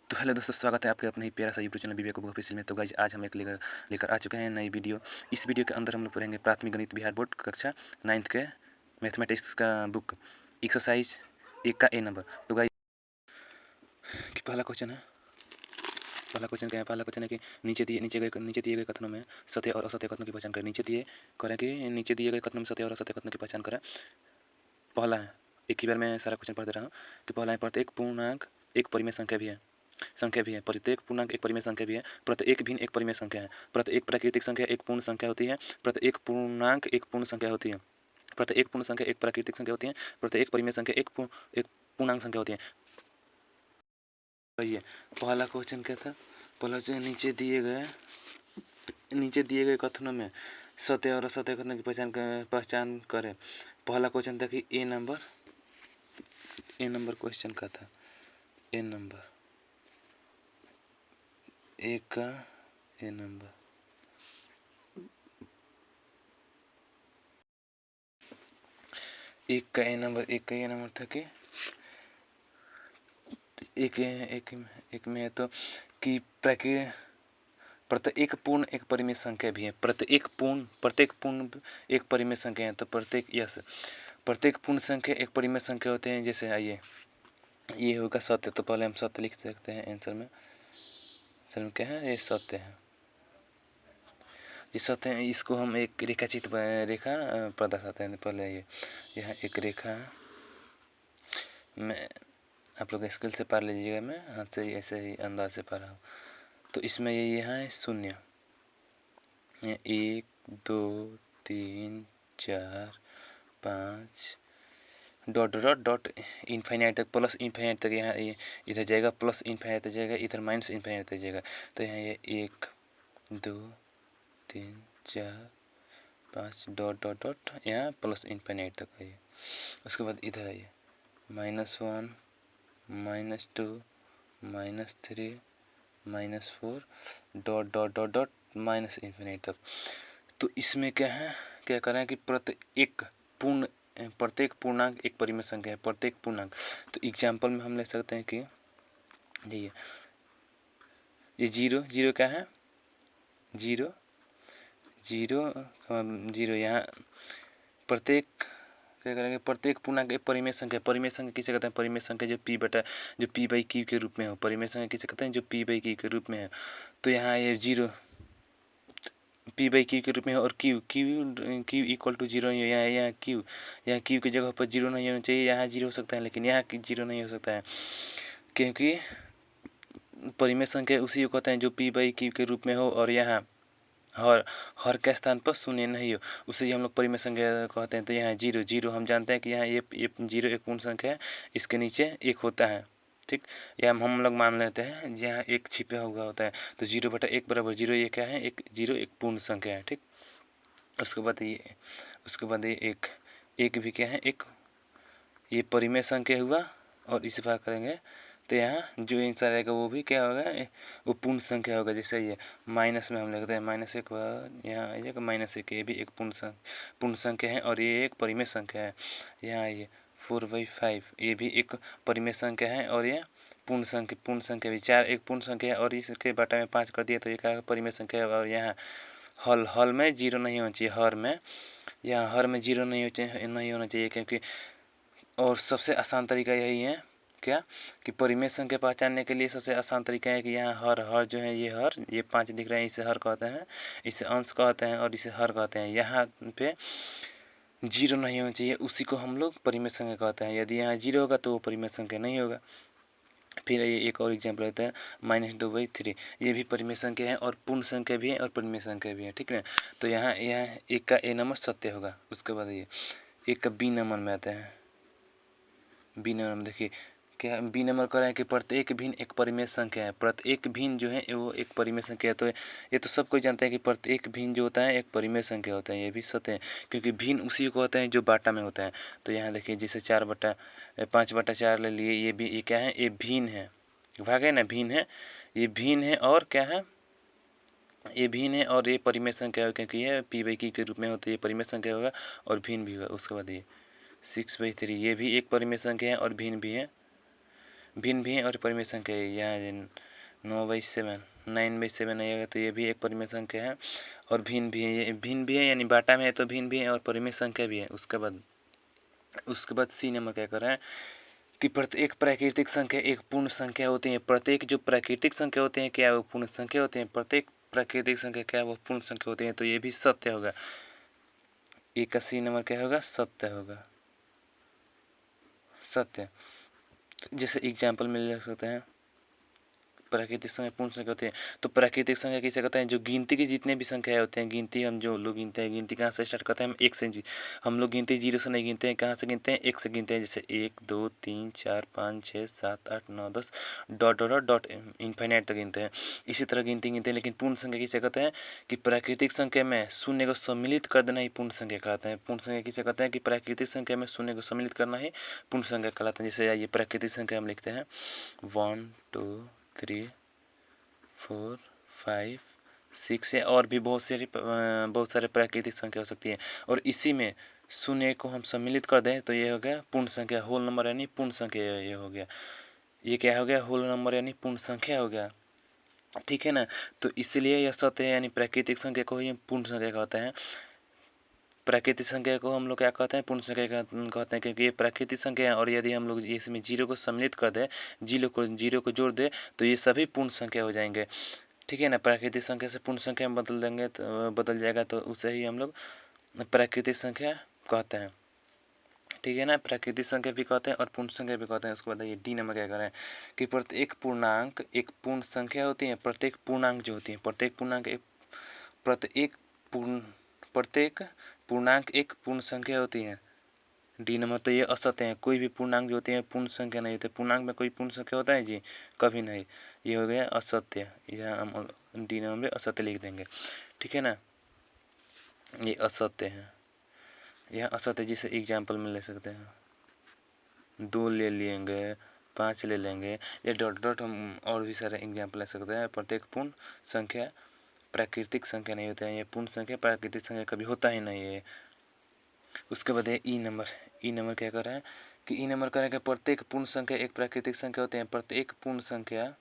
तो हेलो दोस्तों, स्वागत है आपके अपने ही प्यारा सा यूट्यूब चैनल विवेक ऑफिशियल में। तो गाइज आज हम एक लेकर आ चुके हैं नई वीडियो। इस वीडियो के अंदर हम लोग पढ़ेंगे प्राथमिक गणित बिहार बोर्ड कक्षा 9th के मैथमेटिक्स का बुक एक्सरसाइज 1 का ए नंबर। तो गाइज कि पहला क्वेश्चन क्या है? पहला क्वेश्चन है कि नीचे दिए गए कथनों में सत्य और असत्य कथनों की पहचान करें। नीचे दिए गए कथनों में सत्य और असत्य कथनों की पहचान करें। पहला है, एक ही बार मैं सारा क्वेश्चन पढ़ दे रहा हूँ कि पहला है, प्रत्येक पूर्णांक एक परिमेय संख्या भी है। प्रत्येक पूर्णांक एक परिमेय संख्या भी है। प्रत्येक भिन्न एक परिमेय संख्या है। प्रत्येक प्राकृतिक संख्या एक पूर्ण संख्या होती है। प्रत्येक पूर्णांक एक पूर्ण संख्या होती है। प्रत्येक पूर्ण संख्या एक प्राकृतिक संख्या होती है। प्रत्येक परिमेय संख्या एक पूर्णांक संख्या होती है। ये पहला क्वेश्चन क्या था? पहला क्वेश्चन नीचे दिए गए कथनों में सत्य और असत्य कथनों की पहचान करें। पहला क्वेश्चन था कि ए नंबर क्वेश्चन का था। ए नंबर एक का ए नंबर एक का ए नंबर था कि एक में है तो कि प्रत्येक पूर्ण एक परिमेय संख्या भी है। प्रत्येक पूर्ण एक परिमेय संख्या है। तो प्रत्येक पूर्ण संख्या एक परिमेय संख्या होते हैं। जैसे आइए, ये होगा सत्य, तो पहले हम सत्य लिख सकते हैं आंसर में। क्या है? ये सत्य है। ये सत्य है। इसको हम एक रेखा दर्शाते हैं। पहले यह एक रेखा मैं आप लोग स्केल से पार लीजिएगा, मैं हाथ से ऐसे ही अंदाज से पार रहा हूँ। तो इसमें ये यहाँ है 0, 1 2 3 4 5 डॉट डॉट डॉट इनफाइनाइट तक, प्लस इनफाइनाइट तक। यहाँ ये इधर जाएगा, प्लस इनफाइनाइट तक जाएगा, इधर माइनस इनफाइनाइट तक जाएगा। तो यहाँ ये 1 2 3 4 5 डॉट डॉट डॉट यहाँ प्लस इनफाइनाइट तक है। उसके बाद इधर आइए, -1 -2 -3 -4 dot dot dot dot minus infinity तक। तो इसमें क्या करें कि प्रत्येक पूर्णांक एक परिमेय संख्या है। प्रत्येक पूर्णांक, तो एग्जाम्पल में हम ले सकते हैं कि ये जीरो क्या है? जीरो यहाँ प्रत्येक क्या करेंगे? प्रत्येक पूर्णांक एक परिमेय संख्या किसे कहते हैं? परिमेय संख्या जो पी बाई क्यू के रूप में हो। परिमेय संख्या किसे कहते हैं? जो पी बाई क्यू के रूप में है। तो यहाँ ये 0 पी बाई क्यू के रूप में है और क्यू इक्वल टू 0 ही है। यहाँ क्यू की जगह पर 0 नहीं होना चाहिए। यहाँ 0 हो सकता है, लेकिन यहाँ 0 नहीं हो सकता है, क्योंकि परिमेय संख्या उसी को कहते हैं जो पी बाई क्यू के रूप में हो और यहाँ हर के स्थान पर 0 नहीं हो, उसे हम लोग परिमेय संख्या कहते हैं। तो यहाँ 0 हम जानते हैं कि यहाँ ये 0 एक पूर्ण संख्या है, इसके नीचे 1 होता है। ठीक, या हम लोग मान लेते हैं यहाँ 1 छिपा हुआ होता है। तो 0/1 बराबर 0। ये क्या है? 0 एक पूर्ण संख्या है। ठीक, उसके बाद ये एक भी क्या है? ये परिमेय संख्या हुआ और इसे भाग करेंगे तो यहाँ जो आंसर आएगा वो भी क्या होगा? वो पूर्ण संख्या होगा। जैसे ये माइनस में हम लिखते हैं -1, यहाँ आइएगा -1। ये भी एक पूर्ण संख्या है और ये एक परिमेय संख्या है। यहाँ आइए 4/5, ये भी एक परिमेय संख्या है और ये पूर्ण संख्या भी 4 एक पूर्ण संख्या है और इसके बटा में 5 कर दिया तो ये क्या परिमेय संख्या है। और यहाँ हल में 0 नहीं होना चाहिए। हर में 0 नहीं होना चाहिए, क्योंकि और सबसे आसान तरीका यही है क्या कि परिमेय संख्या पहचानने के लिए सबसे आसान तरीका है कि यहाँ हर जो है ये 5 दिख रहे हैं, इसे हर कहते हैं, इसे अंश कहते हैं और इसे हर कहते हैं। यहाँ पे 0 नहीं होना चाहिए, उसी को हम लोग परिमेय संख्या कहते हैं। यदि यहाँ 0 होगा तो वो परिमेय संख्या नहीं होगा। फिर ये एक और एग्जाम्पल रहता है -2/3। ये भी परिमेय संख्या है और पूर्ण संख्या भी है और परिमेय संख्या भी है। ठीक है, तो यहाँ एक का ए नंबर सत्य होगा। उसके बाद ये एक का बी नंबर में आता है। बी नंबर में देखिए क्या बी नंबर कर रहा है कि प्रत्येक भिन्न एक परिमेय संख्या है। प्रत्येक भिन्न जो है वो एक परिमेय संख्या है। तो ये तो सब कोई जानता है कि प्रत्येक भिन्न जो होता है एक परिमेय संख्या होता है। ये भी सत्य है, क्योंकि भिन्न उसी को होता है जो बाटा में होता है। तो यहाँ देखिए जैसे 5/4 ले लिए, ये भी ये क्या है? ये भिन्न है, भागे ना, भिन्न है। ये भिन्न है और क्या है? ये भिन्न है और ये परिमेय संख्या है, क्योंकि ये पी बाई क्यू के रूप में होता है। ये परिमेय संख्या होगा और भिन्न भी होगा। उसके बाद ये 6/3, ये भी एक परिमेय संख्या है और भिन्न भी है। भिन्न भी है और परिमेय संख्या है। यहाँ 9/7 9/7 नहीं होगा तो ये भी एक परिमेय संख्या है और भिन्न भी है। ये भिन्न भी है यानी बाटा में है तो भिन्न भी है और परिमेय संख्या भी है। उसके बाद सी नंबर क्या कर रहा है कि प्रत्येक प्राकृतिक संख्या एक पूर्ण संख्या होती है। प्रत्येक जो प्राकृतिक संख्या होते हैं क्या वो पूर्ण संख्या होते हैं? प्रत्येक प्राकृतिक संख्या क्या वो पूर्ण संख्या होती है? तो ये भी सत्य होगा। ए का सी नंबर क्या होगा? सत्य होगा। सत्य। जैसे एग्जाम्पल में ले सकते हैं प्राकृतिक संख्या पूर्ण संख्या होती है। तो प्राकृतिक संख्या किसे कहते हैं? जो गिनती की जितने भी संख्याएं होते हैं, गिनती हम जो लोग गिनते हैं, गिनती कहाँ से स्टार्ट करते हैं? हम एक से हम लोग गिनती 0 से नहीं गिनते हैं। कहाँ से गिनते हैं? एक से गिनते हैं। जैसे 1 2 3 4 5 6 7 8 9 10 डॉट डॉट डॉट इन्फाइनाइट तक गिनते हैं। इसी तरह गिनती गिनते हैं। लेकिन पूर्ण संख्या किसे कहते हैं? कि प्राकृतिक संख्या में शून्य को सम्मिलित कर देना ही पूर्ण संख्या कहलाता है। पूर्ण संख्या किसे कहते हैं? कि प्राकृतिक संख्या में शून्य को सम्मिलित करना ही पूर्ण संख्या कहलाता है। जैसे ये प्राकृतिक संख्या हम लिखते हैं 1 2 3 4 5 6 है और भी बहुत सारे प्राकृतिक संख्या हो सकती है। और इसी में शून्य को हम सम्मिलित कर दें तो ये हो गया पूर्ण संख्या, होल नंबर यानी पूर्ण संख्या। ये हो गया, ये क्या हो गया? होल नंबर यानी पूर्ण संख्या हो गया। ठीक है ना। तो इसलिए यह सत्य है यानी प्राकृतिक संख्या को ही पूर्ण संख्या कहते हैं। प्राकृतिक संख्या को हम लोग क्या कहते हैं? पूर्ण संख्या कहते हैं, क्योंकि ये प्राकृतिक संख्या है और यदि हम लोग इसमें 0 को सम्मिलित कर दें, 0 को जोड़ दें तो ये सभी पूर्ण संख्या हो जाएंगे। ठीक है ना। प्राकृतिक संख्या से पूर्ण संख्या में बदल देंगे तो बदल जाएगा तो उसे ही हम लोग प्राकृतिक संख्या कहते हैं। ठीक है ना। प्राकृतिक संख्या भी कहते हैं और पूर्ण संख्या भी कहते हैं। उसको बताइए डी नंबर क्या करें कि प्रत्येक पूर्णांक एक पूर्ण संख्या होती है। प्रत्येक पूर्णांक जो होती है, प्रत्येक पूर्णांक एक पूर्ण संख्या होती है। डी नंबर तो ये असत्य है। कोई भी पूर्णांक जो होती है पूर्ण संख्या नहीं होती। पूर्णांक में कोई पूर्ण संख्या होता है जी? कभी नहीं। ये हो गया असत्य। यह हम डी नंबर में असत्य लिख देंगे। ठीक है ना। ये असत्य है, यह असत्य। जिसे एग्जाम्पल में ले सकते हैं 2 ले लेंगे, 5 ले लेंगे, ये डॉट डॉट हम और भी सारे एग्जाम्पल ले सकते हैं। प्रत्येक पूर्ण संख्या प्राकृतिक संख्या नहीं होता है। ये पूर्ण संख्या प्राकृतिक संख्या कभी होता ही नहीं है। उसके बाद है ई नंबर क्या कर रहा है कि ई नंबर करें कि प्रत्येक पूर्ण संख्या एक प्राकृतिक संख्या होते हैं। प्रत्येक पूर्ण संख्या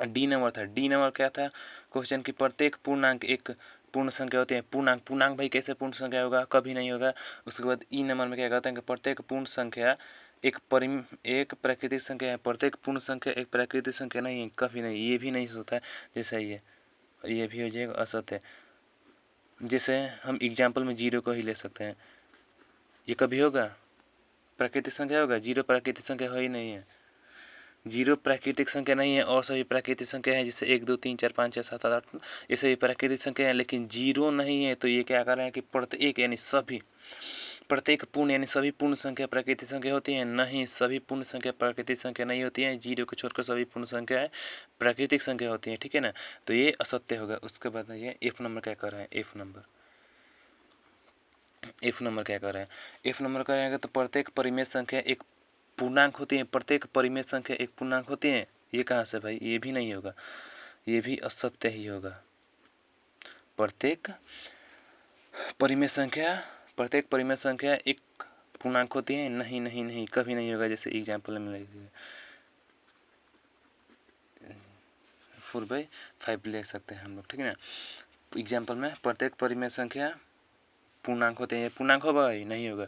डी नंबर था। डी नंबर क्या था क्वेश्चन की? प्रत्येक पूर्णांक एक पूर्ण संख्या होते हैं। पूर्णांक भाई कैसे पूर्ण संख्या होगा? कभी नहीं होगा। उसके बाद ई नंबर में क्या कहते हैं कि प्रत्येक पूर्ण संख्या एक प्राकृतिक संख्या है। प्रत्येक पूर्ण संख्या एक प्राकृतिक संख्या नहीं है, कभी नहीं। ये भी नहीं होता है। जैसे ये भी हो जाएगा असत्य। जैसे हम एग्जाम्पल में 0 को ही ले सकते हैं। ये कभी होगा? प्राकृतिक संख्या होगा? 0 प्राकृतिक संख्या हो ही नहीं है। 0 प्राकृतिक संख्या नहीं है और सभी प्राकृतिक संख्या है। जैसे 1 2 3 4 5 6 7 8 ये सभी प्राकृतिक संख्या है। लेकिन 0 नहीं है। तो ये क्या कर रहे हैं कि प्रत्येक यानी सभी, प्रत्येक पूर्ण यानी सभी पूर्ण संख्या प्राकृतिक संख्या होती है? नहीं, सभी पूर्ण संख्या प्राकृतिक संख्या नहीं होती है। 0 को छोड़कर सभी पूर्ण संख्या है प्राकृतिक संख्या होती है। ठीक है ना। तो ये असत्य होगा। उसके बाद ये एफ नंबर क्या कर रहे हैं? एफ नंबर क्या कर रहे हैं? एफ नंबर करेंगे तो प्रत्येक परिमेय संख्या एक पूर्णांक होती है। प्रत्येक परिमेय संख्या एक पूर्णांक होती है। ये कहाँ से भाई? ये भी नहीं होगा, ये भी असत्य ही होगा। प्रत्येक परिमेय संख्या एक पूर्णांक होती है? नहीं नहीं नहीं, कभी नहीं होगा। जैसे एग्जाम्पल में लिखिए 4/5 ले सकते हैं हम लोग। ठीक है ना। एग्जाम्पल में प्रत्येक परिमेय संख्या पूर्णांक होते हैं। पूर्णांक होगा? नहीं होगा।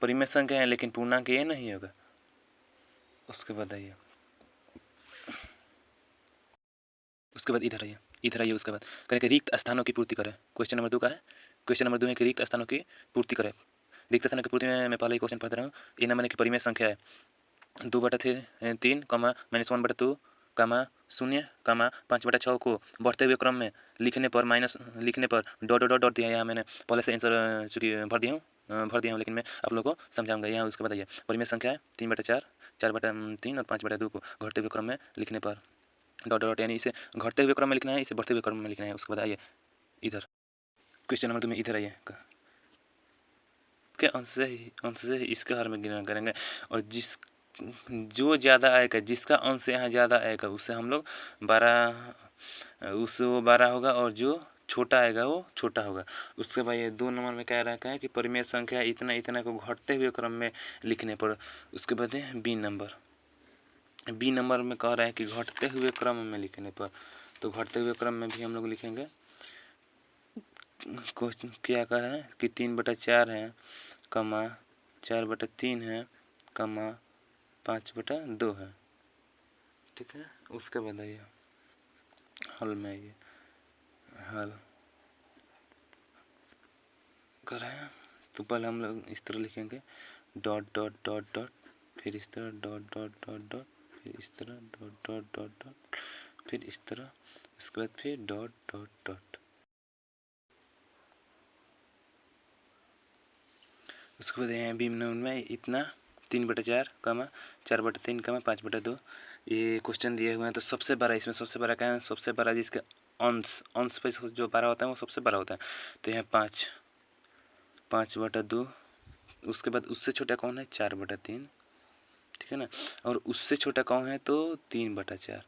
परिमेय संख्या है लेकिन पूर्णांक ये नहीं होगा। उसके बाद आइए, इधर आइए। उसके बाद करें कि रिक्त स्थानों की पूर्ति करें। क्वेश्चन नंबर 2 का है। क्वेश्चन नंबर 2 है कि रिक्त स्थानों की पूर्ति करें। रिक्त स्थानों की पूर्ति में मैं पहले ही क्वेश्चन पढ़ रहा हूँ। ए नंबर की परिमेय संख्या है 2/3 -1/2 0 5/6 को बढ़ते हुए क्रम में लिखने पर डॉट डॉट डॉट दिया। यहाँ मैंने पहले से आंसर चूँकि भर दिया हूँ लेकिन मैं आप लोगों को समझाऊंगा। यहाँ उसके बताइए परिमेय संख्या है 3/4 4/3 और 5/2 को घटते हुए क्रम में लिखने पर डॉट डॉट यानी इसे घटते हुए क्रम में लिखना है, इसे बढ़ते हुए क्रम में लिखना है। उसके बताइए इधर क्वेश्चन नंबर 2 में इधर आइए के अंश से इसके हर में गिनना करेंगे और जो ज़्यादा आएगा, जिसका अंश यहाँ ज़्यादा आएगा उससे हम लोग 12 होगा और जो छोटा आएगा वो छोटा होगा। उसके बाद ये 2 नंबर में क्या रखा है कि परिमेय संख्या इतना इतना को घटते हुए क्रम में लिखने पर। उसके बाद है बी नंबर में कह रहा है कि घटते हुए क्रम में लिखने पर। तो घटते हुए क्रम में भी हम लोग लिखेंगे। क्वेश्चन क्या कहा है कि 3/4 है, कमा 4/3 है, कमा 5/2 है। ठीक है, उसके बाद आइए हल में आइए, हल कर रहे हैं। तो पहले हम लोग इस तरह लिखेंगे डॉट डॉट डॉट डॉट, फिर इस तरह डॉट डॉट डॉट डॉट, फिर इस तरह डॉट डॉट डॉट डॉट, फिर इस तरह, उसके बाद फिर डॉट डॉट डॉट। उसके बाद यहाँ भी में इतना 3/4 कमा 4/3 कमा 5/2 ये क्वेश्चन दिए हुए हैं। तो सबसे बड़ा इसमें सबसे बड़ा क्या है, सबसे बड़ा जिसका अंश पे जो बड़ा होता है वो सबसे बड़ा होता है। तो यहाँ 5/2। उसके बाद उससे छोटा कौन है 4/3, ठीक है ना। और उससे छोटा कौन है तो 3/4,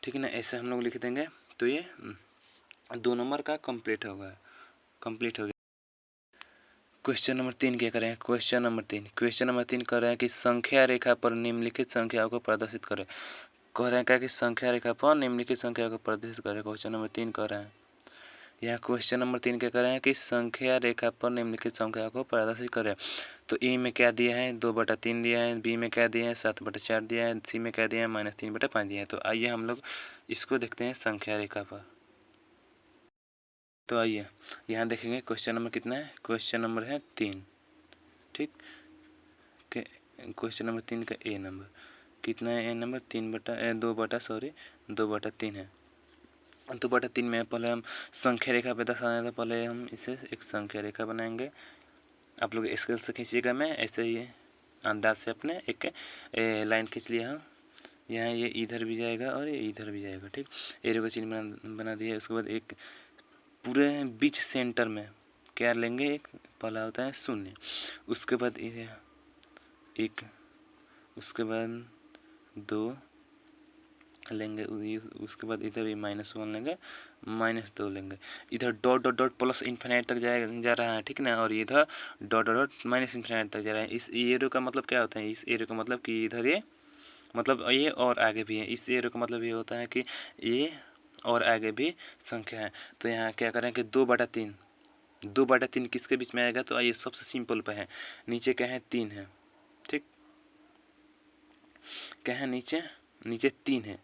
ठीक है ना। ऐसे हम लोग लिख देंगे। तो ये 2 नंबर का कंप्लीट हो गया। क्वेश्चन नंबर 3 क्या करें। क्वेश्चन नंबर 3 कर रहे हैं कि संख्या रेखा पर निम्नलिखित संख्याओं को प्रदर्शित करें। कह रहे हैं क्या कि संख्या रेखा पर निम्नलिखित संख्याओं को प्रदर्शित करें। क्वेश्चन नंबर 3 कर रहे हैं। यहाँ क्वेश्चन नंबर 3 क्या कर रहे हैं कि संख्या रेखा पर निम्नलिखित संख्या को प्रदर्शित करें। तो ए में क्या दिया है 2/3 दिया है, बी में क्या दिया है 7/4 दिया है, सी में क्या दिया है -3/5 दिया है। तो आइए हम लोग इसको देखते हैं संख्या रेखा पर। तो आइए यहाँ देखेंगे क्वेश्चन नंबर कितना है, क्वेश्चन नंबर है 3, ठीक। क्वेश्चन नंबर 3 का ए नंबर कितना है, ए नंबर 2/3 है। 2/3 में पहले हम संख्या रेखा पे दर्शाना था। पहले हम इसे एक संख्या रेखा बनाएंगे। आप लोग स्केल से खींचिएगा, मैं ऐसे ही अंदाज से अपने एक लाइन खींच लिया हूँ। यहाँ ये इधर भी जाएगा और ये इधर भी जाएगा, ठीक। एरो का चिन्ह बना दिया। उसके बाद एक पूरे बीच सेंटर में क्या लेंगे, एक पहला होता है 0, उसके बाद 1, उसके बाद 2 लेंगे, उसके बाद इधर भी -1 लेंगे, -2 लेंगे। इधर dot dot dot plus infinite तक जा रहा है, ठीक ना। और इधर dot dot dot minus infinite तक जा रहा है। इस एरो का मतलब क्या होता है, इस एरो का मतलब कि इधर ये मतलब ये और आगे भी है। इस एरो का मतलब ये होता है कि ये और आगे भी संख्या है। तो यहाँ क्या करें कि 2/3 किसके बीच में आएगा। तो आइए सबसे सिंपल पे है, नीचे क्या है 3 है, ठीक। क्या है नीचे 3 है।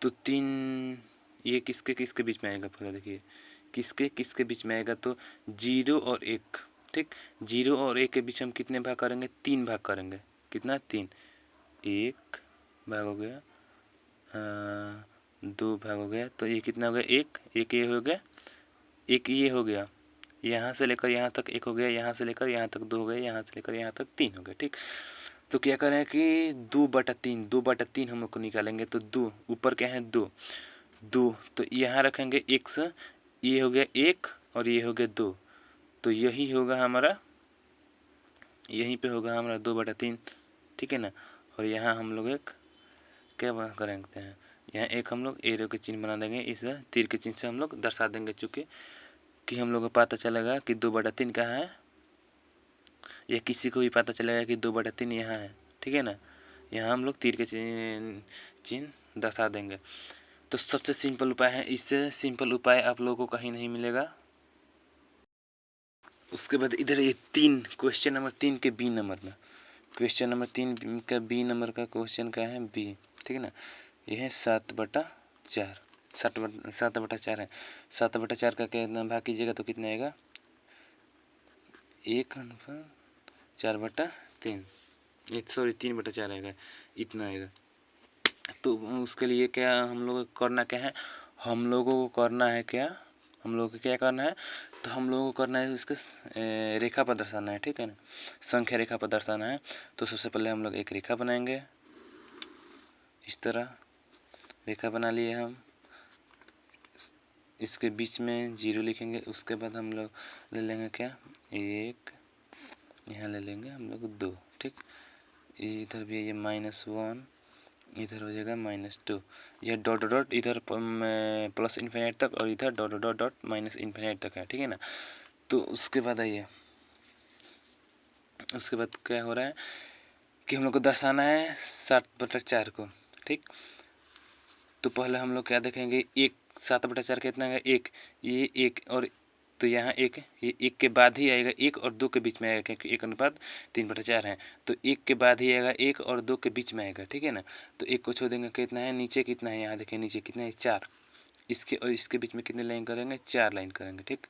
तो 3 ये किसके किसके बीच में आएगा, पहले देखिए किसके किसके बीच में आएगा। तो 0 और 1, ठीक। 0 और 1 के बीच हम कितने भाग करेंगे, 3 भाग करेंगे। कितना 3, 1 भाग हो गया, 2 भाग हो गया। तो ये कितना हो गया, 1 ये हो गया, 1 ये हो गया। यहाँ से लेकर यहाँ तक 1 हो गया, यहाँ से लेकर यहाँ तक 2 हो गया, यहाँ से लेकर यहाँ तक 3 हो गया, ठीक। तो क्या करें कि 2/3 हम लोग को निकालेंगे। तो 2 ऊपर क्या है 2, तो यहाँ रखेंगे 1 से, ये हो गया 1 और ये हो गया 2। तो यही होगा हमारा, यहीं पे होगा हमारा 2/3, ठीक है ना। और यहाँ हम लोग एक क्या करेंगे हैं, यहाँ एक हम लोग एरो के चिन्ह बना देंगे। इस तीर के चिन्ह से हम लोग दर्शा देंगे, चूँकि कि हम लोग को पता चलेगा कि 2/3 कहाँ है, या किसी को भी पता चलेगा कि 2/3 यहाँ है, ठीक है ना। यहाँ हम लोग तीर के चिन्ह दर्शा देंगे। तो सबसे सिंपल उपाय है, इससे सिंपल उपाय आप लोगों को कहीं नहीं मिलेगा। उसके बाद इधर ये 3 क्वेश्चन नंबर 3 के बी नंबर में, क्वेश्चन नंबर 3 का बी नंबर का क्वेश्चन क्या है, बी, ठीक है ना। यह है 7/4, 7/4 है। 7/4 का कितना भाग कीजिएगा तो कितना आएगा, 1/4/3, 3/4 आएगा, इतना आएगा। तो उसके लिए क्या हम लोग को करना क्या है, हम लोगों को करना है क्या, हम लोगों को क्या करना है, तो हम लोगों को करना है इसके रेखा पर दर्शाना है, ठीक है ना। संख्या रेखा पर दर्शाना है। तो सबसे पहले हम लोग एक रेखा बनाएंगे, इस तरह रेखा बना लिए हम। इसके बीच में 0 लिखेंगे। उसके बाद हम लोग ले लेंगे क्या, 1, यहाँ ले लेंगे हम लोग 2, ठीक। इधर भी ये -1 इधर हो जाएगा -2। यह डॉट डॉट डॉट इधर प्लस इन्फिनिट तक और इधर dot dot dot minus infinite तक है, ठीक है ना। तो उसके बाद आइए, उसके बाद क्या हो रहा है कि हम लोग को दर्शाना है 7/4 को, ठीक। तो पहले हम लोग क्या देखेंगे, 7/4 कितना है, 1, ये 1 और तो यहाँ 1, ये 1 के बाद ही आएगा 1 और 2 के बीच में आएगा, क्योंकि 1:3/4 है। तो 1 के बाद ही आएगा 1 और 2 के बीच में आएगा, ठीक है ना। तो 1 को छोड़ देंगे, कितना है नीचे, कितना है यहाँ देखिए नीचे कितना है 4। इसके और इसके बीच में कितने लाइन करेंगे, 4 लाइन करेंगे, ठीक।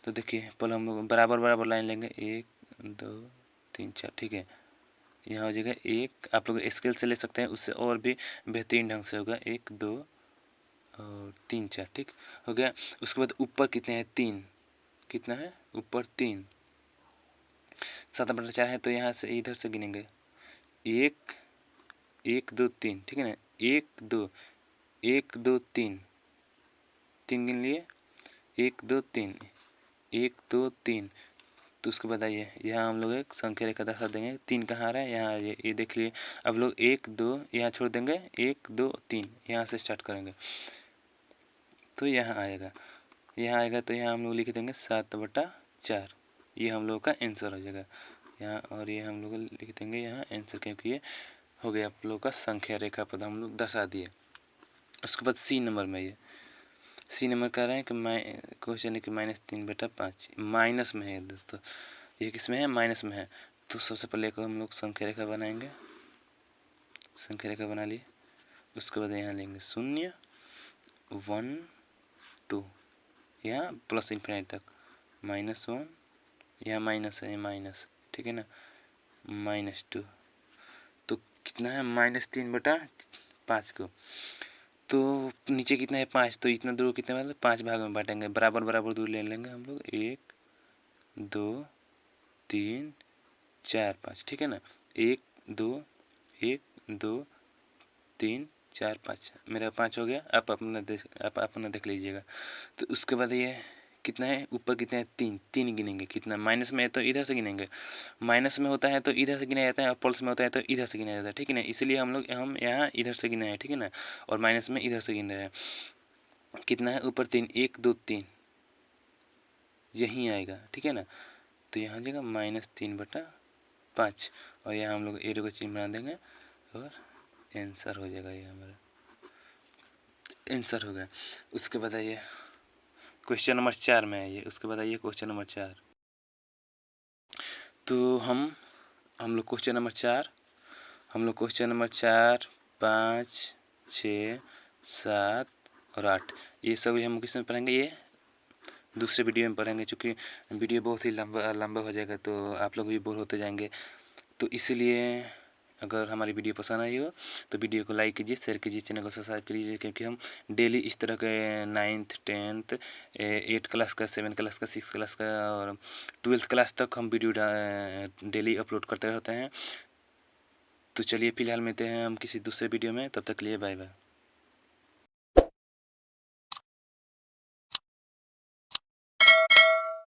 तो देखिए पहले हम लोग बराबर बराबर लाइन लेंगे, 1 2 3 4, ठीक है। यहाँ हो जाएगा 1, आप लोग स्केल से ले सकते हैं, उससे और भी बेहतरीन ढंग से होगा, 1 2 और 3 4, ठीक हो गया। उसके बाद ऊपर कितने हैं, 3, कितना है ऊपर 3, 7/4 है। तो यहाँ से इधर से गिनेंगे, 1 1 2 3, ठीक है ना, 1 2 1 2 3, 3 गिन लिए, 1 2 3 1 2 3। तो उसके बाद आइए यहाँ हम लोग एक संख्या रेखा दर्शा देंगे, 3 कहाँ आ रहा है, यहाँ ये देख लिए। अब लोग 1 2 यहाँ छोड़ देंगे, 1 2 3 यहाँ से स्टार्ट करेंगे, तो यहाँ आएगा, यहाँ आएगा। तो यहाँ हम लोग लिख देंगे 7/4, ये हम लोग का आंसर हो जाएगा यहाँ। और ये हम लोग लिख देंगे यहाँ आंसर, क्योंकि ये हो गया आप लोग का संख्या रेखा पद हम लोग दर्शा दिए। उसके बाद सी नंबर में, ये सी नंबर कह रहे हैं कि क्वेश्चन है कि -3/5 माइनस में है दोस्तों, ये किस में है, माइनस में है। तो सबसे पहले को हम लोग संख्या रेखा बनाएंगे, संख्या रेखा बना लिए। उसके बाद यहाँ लेंगे 0 1 2, यहाँ प्लस इन्फिनिट तक, -1, यहाँ माइनस है, माइनस, ठीक है ना, -2। तो कितना है, -3/5 को। तो नीचे कितना है, 5, तो इतना दूर कितने मतलब 5 भाग में बांटेंगे, बराबर बराबर दूर ले लेंगे हम लोग, 1 2 3 4 5, ठीक है ना, 1 2 1 2 3 4 5, मेरा 5 हो गया। आप अपना देख लीजिएगा। तो उसके बाद ये कितना है, ऊपर कितना है, 3 गिनेंगे, कितना माइनस में है तो इधर से गिनेंगे, माइनस में होता है तो इधर से गिना जाता है, और प्लस में होता है तो इधर से गिना जाता है, ठीक है ना। इसलिए हम यहाँ इधर से गिना है, ठीक है ना, और माइनस में इधर से गिन रहे हैं। कितना है ऊपर 3, 1 2 3 यहीं आएगा, ठीक है ना। तो यहाँ जाएगा -3/5, और यहाँ हम लोग एरो का चिन्ह बना देंगे और आंसर हो जाएगा, ये हमारा आंसर हो गया। उसके बाद आइए क्वेश्चन नंबर 4 में आइए। उसके बाद आइए क्वेश्चन नंबर 4। तो हम लोग क्वेश्चन नंबर 4, हम लोग क्वेश्चन नंबर 4 5 6 7 और 8 ये सब हम किस में पढ़ेंगे, ये दूसरे वीडियो में पढ़ेंगे, क्योंकि वीडियो बहुत ही लंबा हो जाएगा, तो आप लोग भी बोर होते जाएंगे। तो इसलिए अगर हमारी वीडियो पसंद आई हो तो वीडियो को लाइक कीजिए, शेयर कीजिए, चैनल को सब्सक्राइब कीजिए, क्योंकि हम डेली इस तरह के 9th 10th 8 क्लास का 7 क्लास का 6 क्लास का और 12th क्लास तक हम वीडियो डेली अपलोड करते रहते हैं। तो चलिए फिलहाल मिलते हैं हम किसी दूसरे वीडियो में, तब तक के लिए बाय बाय।